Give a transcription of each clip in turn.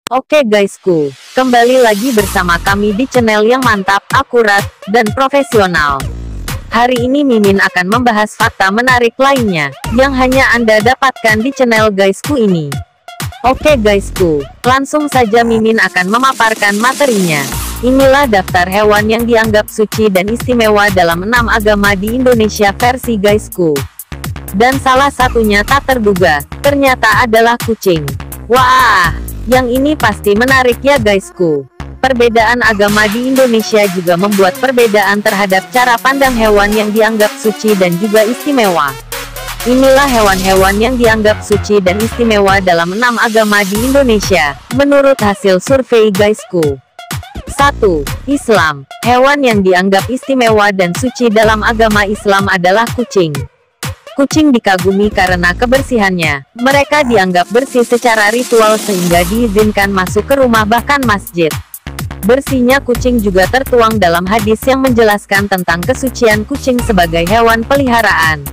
Oke guysku, kembali lagi bersama kami di channel yang mantap, akurat, dan profesional. Hari ini Mimin akan membahas fakta menarik lainnya, yang hanya Anda dapatkan di channel guysku ini. Oke guysku, langsung saja Mimin akan memaparkan materinya. Inilah daftar hewan yang dianggap suci dan istimewa dalam 6 agama di Indonesia versi guysku. Dan salah satunya tak terduga, ternyata adalah kucing. Wah! Yang ini pasti menarik ya guysku. Perbedaan agama di Indonesia juga membuat perbedaan terhadap cara pandang hewan yang dianggap suci dan juga istimewa. Inilah hewan-hewan yang dianggap suci dan istimewa dalam 6 agama di Indonesia, menurut hasil survei guysku. 1. Islam. Hewan yang dianggap istimewa dan suci dalam agama Islam adalah kucing. Kucing dikagumi karena kebersihannya. Mereka dianggap bersih secara ritual sehingga diizinkan masuk ke rumah bahkan masjid. Bersihnya kucing juga tertuang dalam hadis yang menjelaskan tentang kesucian kucing sebagai hewan peliharaan.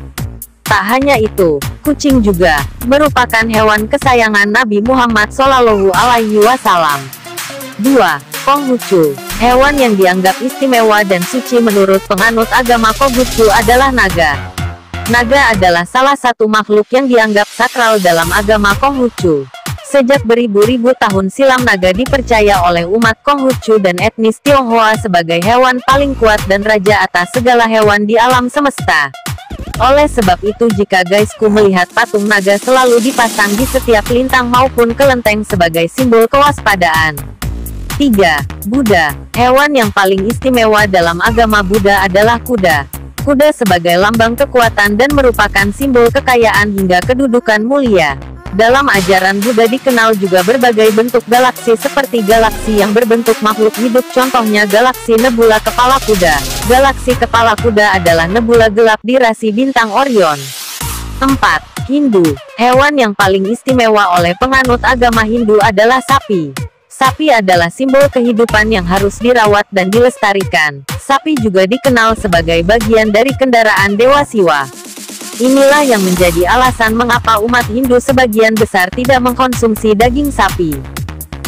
Tak hanya itu, kucing juga merupakan hewan kesayangan Nabi Muhammad SAW. 2. Konghucu. Hewan yang dianggap istimewa dan suci menurut penganut agama Konghucu adalah naga. Naga adalah salah satu makhluk yang dianggap sakral dalam agama Konghucu. Sejak beribu-ribu tahun silam naga dipercaya oleh umat Konghucu dan etnis Tionghoa sebagai hewan paling kuat dan raja atas segala hewan di alam semesta. Oleh sebab itu jika guysku melihat patung naga selalu dipasang di setiap lintang maupun kelenteng sebagai simbol kewaspadaan. 3. Buddha. Hewan yang paling istimewa dalam agama Buddha adalah kuda. Kuda sebagai lambang kekuatan dan merupakan simbol kekayaan hingga kedudukan mulia. Dalam ajaran Buddha dikenal juga berbagai bentuk galaksi seperti galaksi yang berbentuk makhluk hidup, contohnya galaksi nebula kepala kuda. Galaksi kepala kuda adalah nebula gelap di rasi bintang Orion. 4. Hindu. Hewan yang paling istimewa oleh penganut agama Hindu adalah sapi. Sapi adalah simbol kehidupan yang harus dirawat dan dilestarikan. Sapi juga dikenal sebagai bagian dari kendaraan Dewa Siwa. Inilah yang menjadi alasan mengapa umat Hindu sebagian besar tidak mengkonsumsi daging sapi.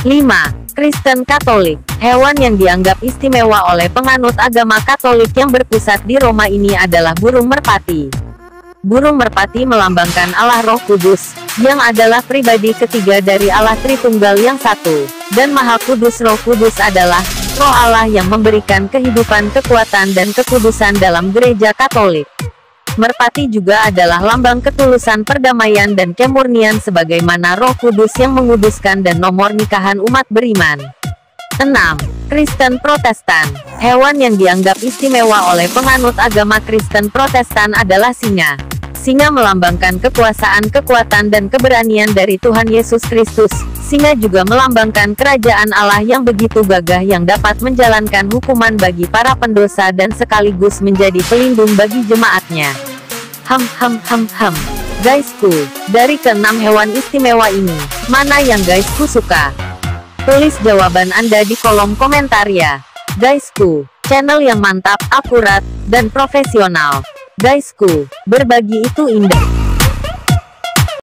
5. Kristen Katolik. Hewan yang dianggap istimewa oleh penganut agama Katolik yang berpusat di Roma ini adalah burung merpati. Burung merpati melambangkan Allah Roh Kudus, yang adalah pribadi ketiga dari Allah Tritunggal yang satu, dan Maha Kudus. Roh Kudus adalah Roh Allah yang memberikan kehidupan, kekuatan dan kekudusan dalam gereja Katolik. Merpati juga adalah lambang ketulusan, perdamaian dan kemurnian sebagaimana Roh Kudus yang menguduskan dan nomor nikahan umat beriman. 6. Kristen Protestan. Hewan yang dianggap istimewa oleh penganut agama Kristen Protestan adalah singa. Singa melambangkan kekuasaan, kekuatan dan keberanian dari Tuhan Yesus Kristus. Singa juga melambangkan kerajaan Allah yang begitu gagah yang dapat menjalankan hukuman bagi para pendosa dan sekaligus menjadi pelindung bagi jemaatnya. Guysku, dari ke-6 hewan istimewa ini, mana yang guysku suka? Tulis jawaban Anda di kolom komentar ya. Guysku, channel yang mantap, akurat, dan profesional. Guysku, berbagi itu indah.